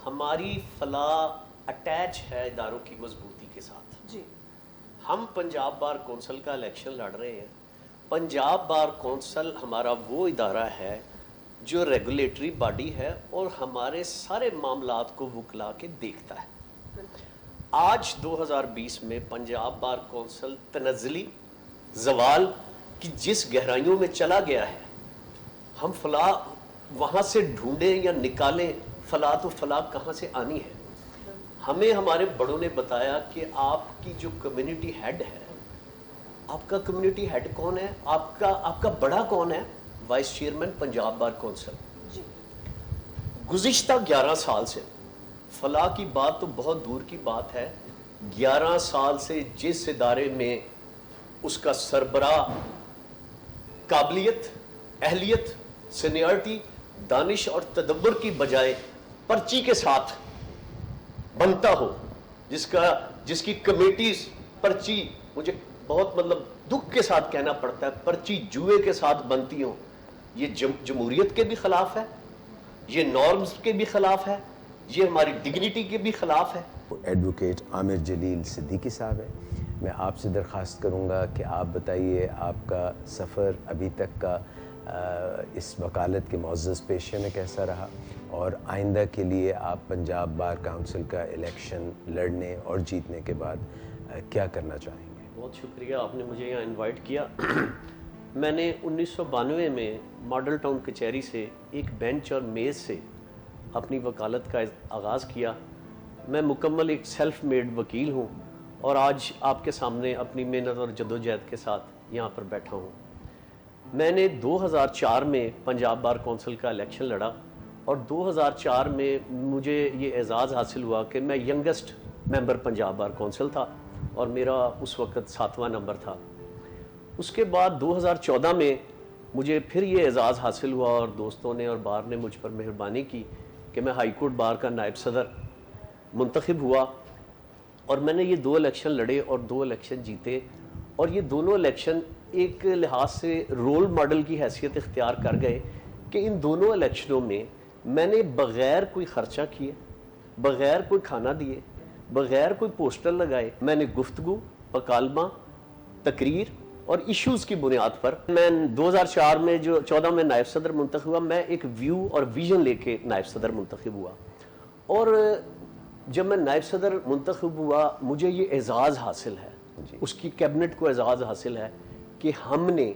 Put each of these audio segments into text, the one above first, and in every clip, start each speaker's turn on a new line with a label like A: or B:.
A: ہماری فلاح اٹیچ ہے اداروں کی مضبوطی کے ساتھ.
B: جی.
A: ہم پنجاب بار کونسل کا الیکشن لڑ رہے ہیں. پنجاب بار کونسل ہمارا وہ ادارہ ہے جو ریگولیٹری باڈی ہے اور ہمارے سارے معاملات کو وکلا کے دیکھتا ہے. آج 2020 میں پنجاب بار کونسل تنزلی زوال کی جس گہرائیوں میں چلا گیا ہے, ہم فلاح وہاں سے ڈھونڈیں یا نکالیں, فلاح تو فلاح کہاں سے آنی ہے. ہمیں ہمارے بڑوں نے بتایا کہ آپ کی جو کمیونٹی ہیڈ ہے, آپ کا کمیونٹی ہیڈ کون ہے, آپ کا بڑا کون ہے؟ Vice chairman Punjab bar council.
B: جی.
A: گزشتہ 11 سال سے, فلاح کی بات تو بہت دور کی بات ہے, 11 سال سے جس ادارے میں اس کا سربراہ قابلیت, اہلیت, سینیورٹی, دانش اور تدبر کی بجائے پرچی کے ساتھ بنتا ہو, جس کی کمیٹیز پرچی, مجھے بہت دکھ کے ساتھ کہنا پڑتا ہے, پرچی جوئے کے ساتھ بنتی ہوں, یہ جمہوریت کے بھی خلاف ہے, یہ نارمز کے بھی خلاف ہے, یہ ہماری ڈگنیٹی کے بھی خلاف ہے.
C: ایڈوکیٹ عامر جلیل صدیقی صاحب ہے. میں آپ سے درخواست کروں گا کہ آپ بتائیے آپ کا سفر ابھی تک کا اس وکالت کے معزز پیشے میں کیسا رہا, اور آئندہ کے لیے آپ پنجاب بار کونسل کا الیکشن لڑنے اور جیتنے کے بعد کیا کرنا چاہیں گے؟
A: بہت شکریہ, آپ نے مجھے یہاں انوائٹ کیا. میں نے 1992 میں ماڈل ٹاؤن کچہری سے ایک بینچ اور میز سے اپنی وکالت کا آغاز کیا. میں مکمل ایک سیلف میڈ وکیل ہوں اور آج آپ کے سامنے اپنی محنت اور جدوجہد کے ساتھ یہاں پر بیٹھا ہوں. میں نے 2004 میں پنجاب بار کونسل کا الیکشن لڑا اور 2004 میں مجھے یہ اعزاز حاصل ہوا کہ میں ینگسٹ ممبر پنجاب بار کونسل تھا اور میرا اس وقت 7واں نمبر تھا. اس کے بعد 2014 میں مجھے پھر یہ اعزاز حاصل ہوا اور دوستوں نے اور بار نے مجھ پر مہربانی کی کہ میں ہائی کورٹ بار کا نائب صدر منتخب ہوا, اور میں نے یہ 2 الیکشن لڑے اور 2 الیکشن جیتے, اور یہ دونوں الیکشن ایک لحاظ سے رول ماڈل کی حیثیت اختیار کر گئے کہ ان دونوں الیکشنوں میں نے بغیر کوئی خرچہ کیے, بغیر کوئی کھانا دیے, بغیر کوئی پوسٹر لگائے, میں نے گفتگو, مکالمہ, تقریر اور ایشوز کی بنیاد پر, میں 2004 میں جو 14 میں نائب صدر منتخب ہوا, میں ایک ویو اور ویژن لے کے نائب صدر منتخب ہوا. اور جب میں نائب صدر منتخب ہوا مجھے یہ اعزاز حاصل ہے, اس کی کیبنٹ کو اعزاز حاصل ہے کہ ہم نے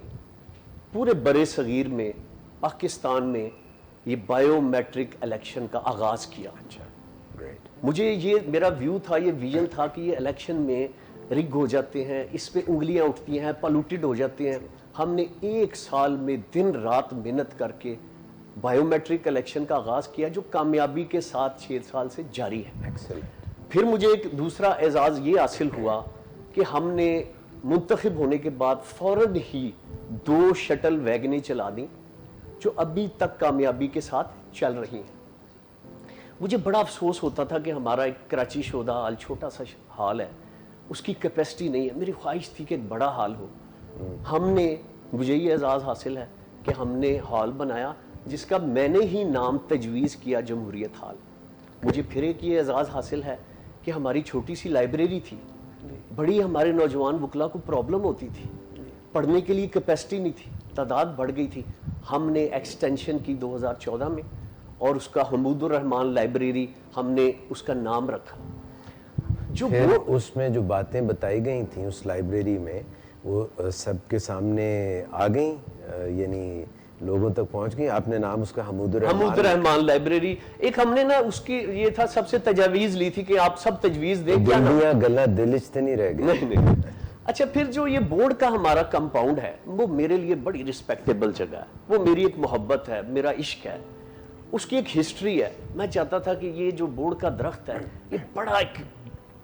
A: پورے برے صغیر میں, پاکستان میں یہ بائیو میٹرک الیکشن کا آغاز کیا. مجھے یہ میرا ویو تھا, یہ ویژن تھا کہ یہ الیکشن میں رگ ہو جاتے ہیں, اس پہ انگلیاں اٹھتی ہیں, پالوٹیڈ ہو جاتے ہیں. ہم نے 1 سال میں دن رات محنت کر کے بائیو میٹرک الیکشن کا آغاز کیا جو کامیابی کے ساتھ 6 سال سے جاری ہے. پھر مجھے ایک دوسرا اعزاز یہ حاصل ہوا کہ ہم نے منتخب ہونے کے بعد فوراً ہی 2 شٹل ویگنیں چلا دیں جو ابھی تک کامیابی کے ساتھ چل رہی ہیں. مجھے بڑا افسوس ہوتا تھا کہ ہمارا ایک کراچی شودہ ہال چھوٹا سا ہال ہے, اس کی کیپیسٹی نہیں ہے. میری خواہش تھی کہ ایک بڑا ہال ہو. مجھے یہ اعزاز حاصل ہے کہ ہم نے ہال بنایا جس کا میں نے ہی نام تجویز کیا جمہوریت ہال. مجھے پھر ایک یہ اعزاز حاصل ہے کہ ہماری چھوٹی سی لائبریری تھی, بڑی ہمارے نوجوان وکلا کو پرابلم ہوتی تھی, پڑھنے کے لیے کیپیسٹی نہیں تھی, تعداد بڑھ گئی تھی. ہم نے ایکسٹینشن کی 2014 میں اور اس کا حمود الرحمان لائبریری ہم نے اس کا نام رکھا.
C: پھر اس میں جو باتیں بتائی گئی تھیں اس لائبریری میں وہ سب کے سامنے آ گئیں, یعنی لوگوں تک پہنچ گئی. آپ نے نام اس کا حمود
A: الرحمان لائبریری, ایک ہم نے نا اس کی یہ تھا سب سے تجاویز لی تھی کہ آپ سب تجویز دیں.
C: گلیا گلا دلچ تو نہیں رہ گئی؟
A: نہیں. اچھا, پھر جو یہ بورڈ کا ہمارا کمپاؤنڈ ہے وہ میرے لیے بڑی رسپیکٹیبل جگہ ہے, وہ میری ایک محبت ہے, میرا عشق ہے, اس کی ایک ہسٹری ہے. میں چاہتا تھا کہ یہ جو بورڈ کا درخت ہے یہ بڑا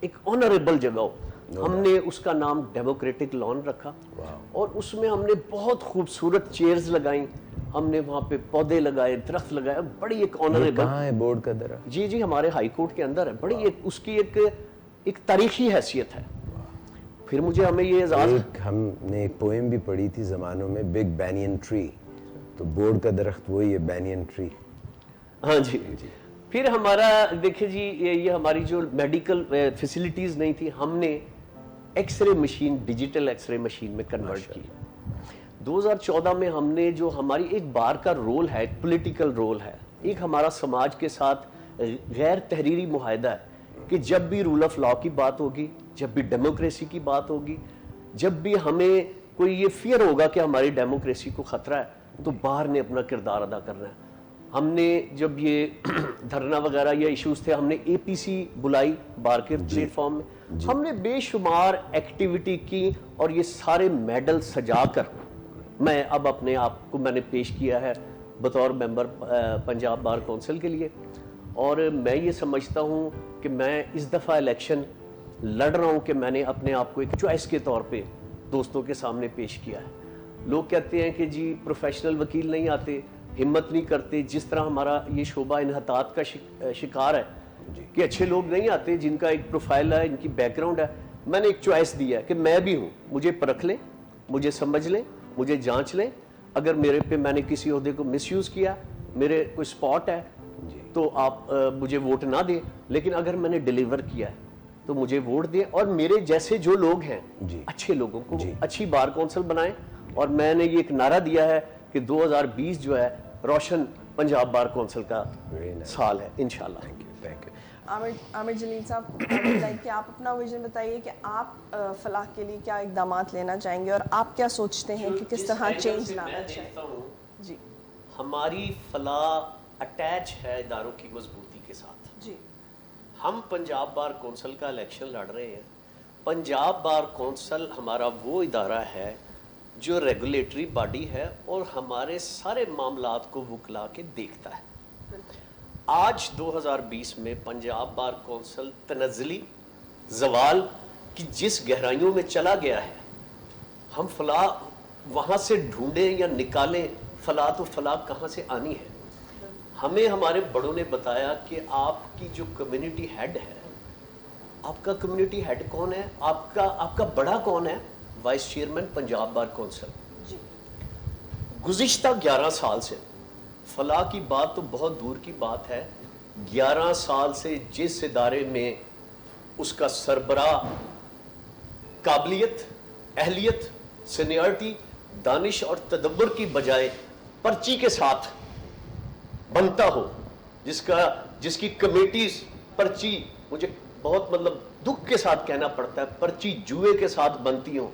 A: ایک آنریبل جگہ ہو. ہم نے اس کا نام ڈیموکریٹک لان رکھا اور اس میں ہم نے بہت خوبصورت چیئرز لگائیں, ہم نے وہاں پہ پودے لگائے, درخت لگائے, بڑی ایک آنریبل.
C: کہاں ہے بورڈ کا درخت؟
A: جی ہمارے ہائی کورٹ کے اندر ہے. بڑی اس کی ایک تاریخی حیثیت ہے. پھر ہمیں یہ اعزاز,
C: ہم نے ایک پوئم بھی پڑھی تھی زمانوں میں, بگ بینین ٹری, تو بورڈ کا درخت وہی ہے, بینین ٹری.
A: ہاں جی. پھر ہمارا دیکھیں جی یہ ہماری جو میڈیکل فیسلٹیز نہیں تھی, ہم نے X ray machine digital X ray machine میں کنورٹ کی. 2014 میں ہم نے جو ہماری ایک بار کا رول ہے, ایک پولیٹیکل رول ہے, ایک ہمارا سماج کے ساتھ غیر تحریری معاہدہ ہے کہ جب بھی رول آف لا کی بات ہوگی, جب بھی ڈیموکریسی کی بات ہوگی, جب بھی ہمیں کوئی یہ فیئر ہوگا کہ ہماری ڈیموکریسی کو خطرہ ہے, تو بار نے اپنا کردار ادا کرنا ہے. ہم نے جب یہ دھرنا وغیرہ یا ایشوز تھے, ہم نے اے پی سی بلائی بار کے پلیٹ فارم میں, ہم نے بے شمار ایکٹیویٹی کی, اور یہ سارے میڈل سجا کر میں اب اپنے آپ کو میں نے پیش کیا ہے بطور ممبر پنجاب بار کونسل کے لیے. اور میں یہ سمجھتا ہوں کہ میں اس دفعہ الیکشن لڑ رہا ہوں کہ میں نے اپنے آپ کو ایک چوائس کے طور پہ دوستوں کے سامنے پیش کیا ہے. لوگ کہتے ہیں کہ جی پروفیشنل وکیل نہیں آتے, ہمت نہیں کرتے, جس طرح ہمارا یہ شعبہ انحطاط کا شکار ہے کہ اچھے لوگ نہیں آتے جن کا ایک پروفائل ہے, ان کی بیک گراؤنڈ ہے. میں نے ایک چوائس دی ہے کہ میں بھی ہوں, مجھے پرکھ لیں, مجھے سمجھ لیں, مجھے جانچ لیں. اگر میرے پہ میں نے کسی عہدے کو مس یوز کیا, میرے کوئی سپاٹ ہے, تو آپ مجھے ووٹ نہ دیں, لیکن اگر میں نے ڈیلیور کیا ہے تو مجھے ووٹ دیں, اور میرے جیسے جو لوگ ہیں اچھے لوگوں کو اچھی بار کونسل بنائیں. اور میں نے یہ ایک نعرہ دیا ہے کہ 2020 جو ہے روشن پنجاب بار کونسل کا سال ہے انشاءاللہ.
B: عامر جلیل صاحب, کہ آپ اپنا ویژن بتائیے کہ آپ فلاح کے لیے کیا اقدامات لینا چاہیں گے, اور آپ کیا سوچتے ہیں کہ کس طرح چینج لانا چاہیے.
A: جی, ہماری فلاح اٹیچ ہے اداروں کی مضبوطی کے ساتھ.
B: جی,
A: ہم پنجاب بار کونسل کا الیکشن لڑ رہے ہیں. پنجاب بار کونسل ہمارا وہ ادارہ ہے جو ریگولیٹری باڈی ہے اور ہمارے سارے معاملات کو وکلا کے دیکھتا ہے. آج 2020 میں پنجاب بار کونسل تنزلی زوال کی جس گہرائیوں میں چلا گیا ہے, ہم فلاح وہاں سے ڈھونڈیں یا نکالیں, فلاح تو فلاح کہاں سے آنی ہے. ہمیں ہمارے بڑوں نے بتایا کہ آپ کی جو کمیونٹی ہیڈ ہے, آپ کا کمیونٹی ہیڈ کون ہے, آپ کا بڑا کون ہے, vice chairman Punjab bar council. گزشتہ 11 سال سے, فلاح کی بات تو بہت دور کی بات ہے, 11 سال سے جس ادارے میں اس کا سربراہ قابلیت, اہلیت, سینیورٹی, دانش اور تدبر کی بجائے پرچی کے ساتھ بنتا ہو, جس کی کمیٹیز پرچی, مجھے بہت دکھ کے ساتھ کہنا پڑتا ہے, پرچی جوئے کے ساتھ بنتی ہوں,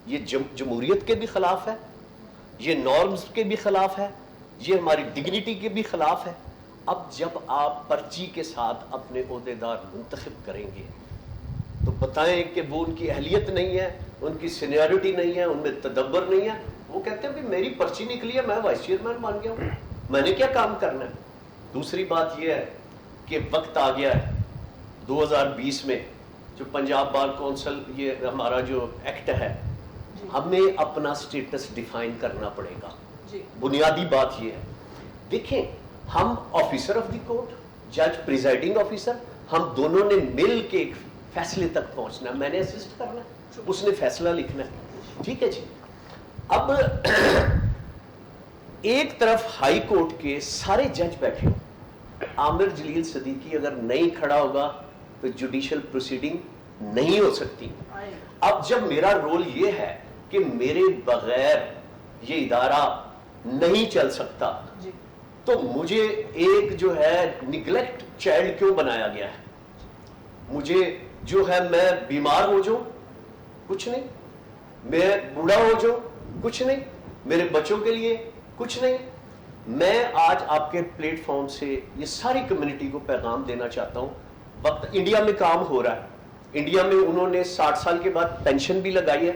A: یہ جمہوریت کے بھی خلاف ہے, یہ نارمز کے بھی خلاف ہے, یہ ہماری ڈگنیٹی کے بھی خلاف ہے. اب جب آپ پرچی کے ساتھ اپنے عہدیدار منتخب کریں گے تو بتائیں کہ وہ ان کی اہلیت نہیں ہے, ان کی سینیورٹی نہیں ہے, ان میں تدبر نہیں ہے. وہ کہتے ہیں میری پرچی نکلی ہے, میں وائس چیئرمین بن گیا ہوں, میں نے کیا کام کرنا ہے. دوسری بات یہ ہے کہ وقت آ گیا ہے 2020 میں, جو پنجاب بار کونسل یہ ہمارا جو ایکٹ ہے, ہمیں اپنا سٹیٹس ڈیفائن کرنا پڑے گا. بنیادی بات یہ ہے, دیکھیں ہم آفیسر آف دی کورٹ, جج پریزائڈنگ آفیسر, ہم دونوں نے مل کے ایک فیصلے تک پہنچنا ہے. میں نے اسسٹ کرنا ہے, اس نے فیصلہ لکھنا ہے. ٹھیک ہے جی. اب ایک طرف ہائی کورٹ کے سارے جج بیٹھے, عامر جلیل صدیقی اگر نہیں کھڑا ہوگا تو جوڈیشل پروسیڈنگ نہیں ہو سکتی. اب جب میرا رول یہ ہے کہ میرے بغیر یہ ادارہ نہیں چل سکتا, تو مجھے ایک جو ہے نگلیکٹ چائلڈ کیوں بنایا گیا ہے. مجھے جو ہے میں بیمار ہو جاؤں کچھ نہیں, میں بوڑھا ہو جاؤں کچھ نہیں, میرے بچوں کے لیے کچھ نہیں. میں آج آپ کے پلیٹ فارم سے یہ ساری کمیونٹی کو پیغام دینا چاہتا ہوں. وقت انڈیا میں کام ہو رہا ہے, انڈیا میں انہوں نے 60 سال کے بعد پینشن بھی لگائی ہے,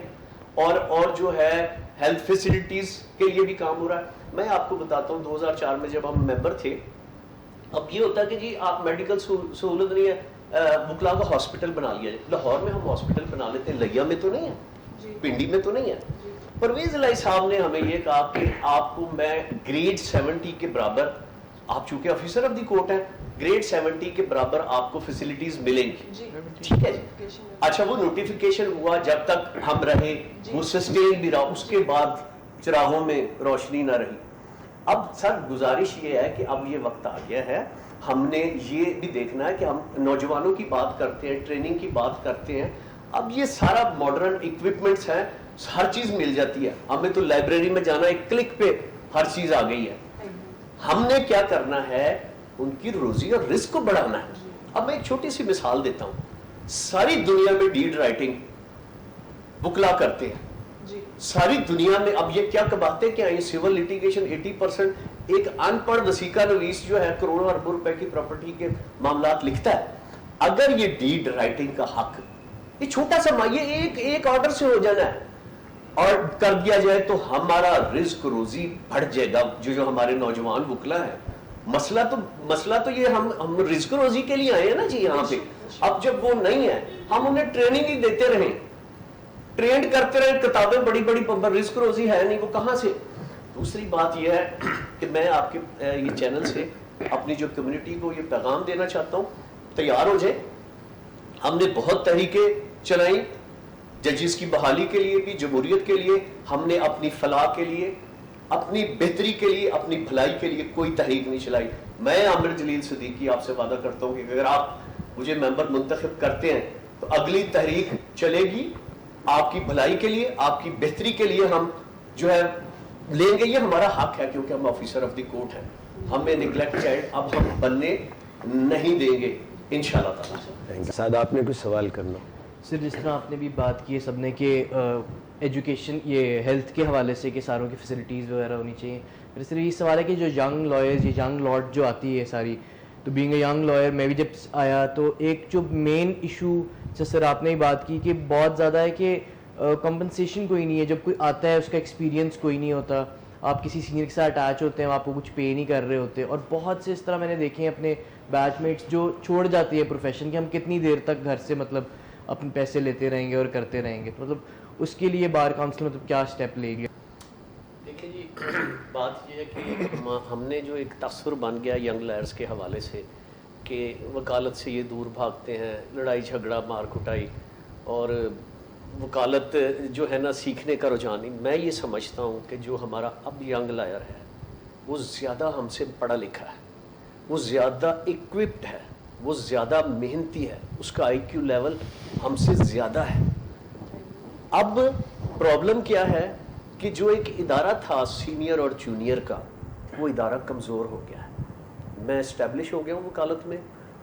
A: اور جو ہے ہیلتھ فیسلٹیز کے لیے بھی کام ہو رہا ہے. میں آپ کو بتاتا ہوں 2004 میں جب ہم ممبر تھے, اب یہ ہوتا ہے کہ جی آپ میڈیکل سہولت نہیں ہے, وکلا کا ہاسپٹل بنا لیا جائے. لاہور میں ہم ہاسپٹل بنا لیتے ہیں, لیا میں تو نہیں ہے, پنڈی میں تو نہیں ہے. پرویز الہی صاحب نے ہمیں یہ کہا کہ آپ کو میں گریڈ 70 کے برابر, آپ چونکہ آفیسر آف دی کورٹ ہیں, گریڈ 70 کے برابر آپ کو فیسلٹیز ملیں گی. ٹھیک ہے جی. اچھا, وہ نوٹیفیکیشن ہوا, جب تک ہم رہے وہ سسٹین بھی رہا, اس کے بعد چراغوں میں روشنی نہ رہی. اب سر گزارش یہ ہے کہ اب یہ وقت آ گیا ہے, ہم نے یہ بھی دیکھنا ہے کہ ہم نوجوانوں کی بات کرتے ہیں, ٹریننگ کی بات کرتے ہیں, اب یہ سارا ماڈرن اکوپمنٹس ہیں, ہر چیز مل جاتی ہے, ہمیں تو لائبریری میں جانا, ایک کلک پہ ہر چیز آ گئی ہے. ہم نے کیا کرنا ہے, ان کی روزی اور رزق کو بڑھانا ہے. اب میں ایک چھوٹی سی مثال دیتا ہوں, ساری دنیا میں ڈیڈ رائٹنگ وکلا کرتے ہیں, ساری دنیا میں. اب یہ کیا کماتے کیا ہیں, سول لیٹیگیشن 80%, ایک ان پڑھ وسیقہ نویس جو ہے کروڑوں اربوں روپے کی پراپرٹی کے معاملات لکھتا ہے. اگر یہ ڈیڈ رائٹنگ کا حق, یہ چھوٹا سا یہ ایک آرڈر سے ہو جانا ہے اور کر دیا جائے تو ہمارا رزق روزی بڑھ جائے گا. جو ہمارے نوجوان وکلا ہیں, مسئلہ تو یہ ہم رزق روزی کے لیے آئے ہیں نا جی یہاں پہ. اب جب وہ نہیں ہے, ہم انہیں ٹریننگ ہی دیتے رہیں, ٹرینڈ کرتے رہے, کتابیں بڑی بڑی, رزق روزی ہے نہیں, وہ کہاں سے. دوسری بات یہ ہے کہ میں آپ کے یہ چینل سے اپنی جو کمیونٹی کو یہ پیغام دینا چاہتا ہوں, تیار ہو جائے. ہم نے بہت تحریکیں چلائیں ججز کی بحالی کے لیے بھی, جمہوریت کے لیے. ہم نے اپنی فلاح کے لیے, اپنی بہتری کے لیے, اپنی بھلائی کے لیے کوئی تحریک نہیں چلائی. میں عامر جلیل صدیقی آپ سے وعدہ کرتا ہوں کہ اگر آپ مجھے ممبر منتخب کرتے ہیں تو اگلی تحریک چلے گی آپ کی بھلائی کے لیے, آپ کی بہتری کے لیے. ہم جو ہے لیں گے, یہ ہمارا حق ہے کیونکہ ہم آفیسر آف دی کورٹ ہیں. ہمیں نگلیکٹ چائلڈ اب ہم بننے نہیں دیں گے انشاءاللہ تعالیٰ.
C: سعد آپ نے کچھ سوال کرنا؟
D: سر جس طرح آپ نے بھی بات کی ہے سب نے کہ ایجوکیشن, یہ ہیلتھ کے حوالے سے کہ ساروں کی فیسلٹیز وغیرہ ہونی چاہیے. پھر صرف یہ سوال ہے کہ جو ینگ لائرز, یہ ینگ لاٹ جو آتی ہے ساری, تو بینگ اے ینگ لائر میں بھی جب آیا تو ایک جو مین ایشو جیسے سر آپ نے ہی بات کی کہ بہت زیادہ ہے کہ کمپنسیشن کوئی نہیں ہے. جب کوئی آتا ہے اس کا ایکسپیرینس کوئی نہیں ہوتا, آپ کسی سینئر کے ساتھ اٹیچ ہوتے ہیں, آپ کو کچھ پے نہیں کر رہے ہوتے. اور بہت سے اس طرح میں نے دیکھے ہیں اپنے بیچ میٹس جو چھوڑ جاتی ہے پروفیشن کہ ہم کتنی دیر تک گھر سے مطلب اپنے پیسے لیتے رہیں گے اور کرتے رہیں گے. مطلب اس کے لیے بار کاؤنسل مطلب کیا اسٹیپ لے گے؟
A: دیکھیں جی, بات یہ ہے کہ ہم نے جو ایک تصور بن گیا ینگ لائرز کے حوالے سے کہ وکالت سے یہ دور بھاگتے ہیں, لڑائی جھگڑا مار کٹائی, اور وکالت جو ہے نا سیکھنے کا رجحان نہیں. میں یہ سمجھتا ہوں کہ جو ہمارا اب ینگ لائر ہے وہ زیادہ ہم سے پڑھا لکھا ہے, وہ زیادہ اکوپڈ ہے, وہ زیادہ محنتی ہے, اس کا آئی کیو لیول ہم سے زیادہ ہے. اب پرابلم کیا ہے کہ جو ایک ادارہ تھا سینئر اور جونیئر کا, وہ ادارہ کمزور ہو گیا ہے. میں اسٹیبلش ہو گیا ہوں وکالت میں,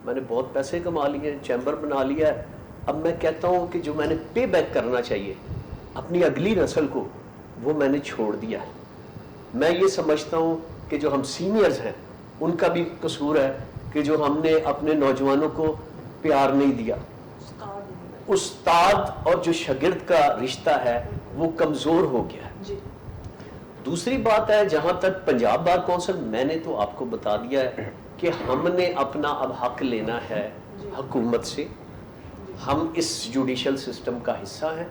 A: میں نے بہت پیسے کما لیے, چیمبر بنا لیا ہے. اب میں کہتا ہوں کہ جو میں نے پے بیک کرنا چاہیے اپنی اگلی نسل کو, وہ میں نے چھوڑ دیا ہے. میں یہ سمجھتا ہوں کہ جو ہم سینئرز ہیں ان کا بھی قصور ہے کہ جو ہم نے اپنے نوجوانوں کو پیار نہیں دیا. استاد اور جو شاگرد کا رشتہ ہے وہ کمزور ہو گیا ہے. دوسری بات ہے, جہاں تک پنجاب بار کونسل, میں نے تو آپ کو بتا دیا ہے کہ ہم نے اپنا اب حق لینا ہے حکومت سے. ہم اس جوڈیشل سسٹم کا حصہ ہیں,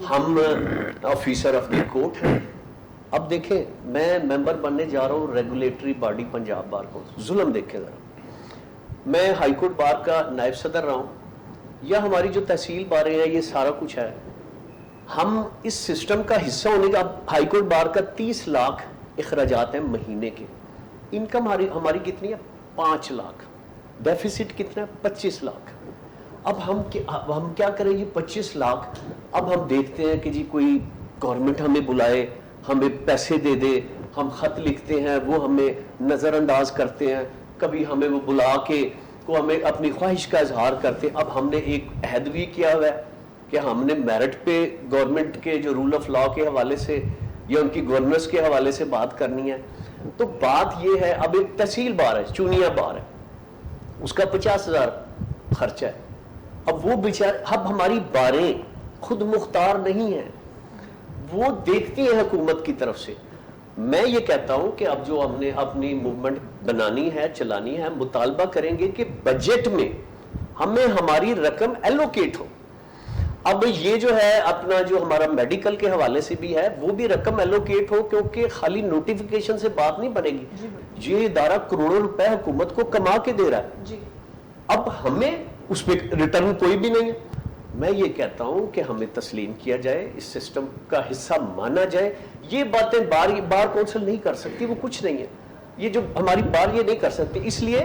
A: ہم آفیسر آف دی کورٹ ہیں. اب دیکھیں, میں ممبر بننے جا رہا ہوں regulatory body Punjab bar council. ظلم دیکھیں ذرا, میں ہائی کورٹ بار کا نائب صدر رہا ہوں, یا ہماری جو تحصیل باریں ہیں, یہ سارا کچھ ہے. ہم اس سسٹم کا حصہ ہونے کا, ہائی کورٹ بار کا 30 لاکھ اخراجات ہیں مہینے کے. انکم ہماری کتنی ہے؟ 5 لاکھ. ڈیفیسٹ کتنا ہے؟ 25 لاکھ. اب ہم کیا کریں جی 25 لاکھ. اب ہم دیکھتے ہیں کہ جی کوئی گورنمنٹ ہمیں بلائے, ہمیں پیسے دے دے, ہم خط لکھتے ہیں, وہ ہمیں نظر انداز کرتے ہیں, کبھی ہمیں وہ بلا کے کو ہمیں اپنی خواہش کا اظہار کرتے. اب ہم نے ایک عہد بھی کیا ہوا ہے کہ ہم نے میرٹ پہ گورنمنٹ کے جو رول آف لا کے حوالے سے یا ان کی گورننس کے حوالے سے بات کرنی ہے. تو بات یہ ہے, اب ایک تحصیل بار ہے, چونیا بار ہے, اس کا 50,000 خرچہ ہے. اب وہ بیچارے, اب ہماری باریں خود مختار نہیں ہیں, وہ دیکھتی ہیں حکومت کی طرف سے. میں یہ کہتا ہوں کہ اب جو ہم نے اپنی موومنٹ بنانی ہے, چلانی ہے, مطالبہ کریں گے کہ بجٹ میں ہمیں ہماری رقم ایلوکیٹ ہو. اب یہ جو ہے اپنا جو ہمارا میڈیکل کے حوالے سے بھی ہے, وہ بھی رقم ایلوکیٹ ہو, کیونکہ خالی نوٹیفیکیشن سے بات نہیں بنے گی. یہ ادارہ کروڑوں روپے حکومت کو کما کے دے رہا ہے, اب ہمیں اس پہ ریٹرن کوئی بھی نہیں ہے. میں یہ کہتا ہوں کہ ہمیں تسلیم کیا جائے, اس سسٹم کا حصہ مانا جائے. یہ باتیں بار کونسل نہیں کر سکتی, وہ کچھ نہیں ہے. یہ جو ہماری بار یہ نہیں کر سکتی, اس لیے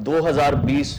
A: 2020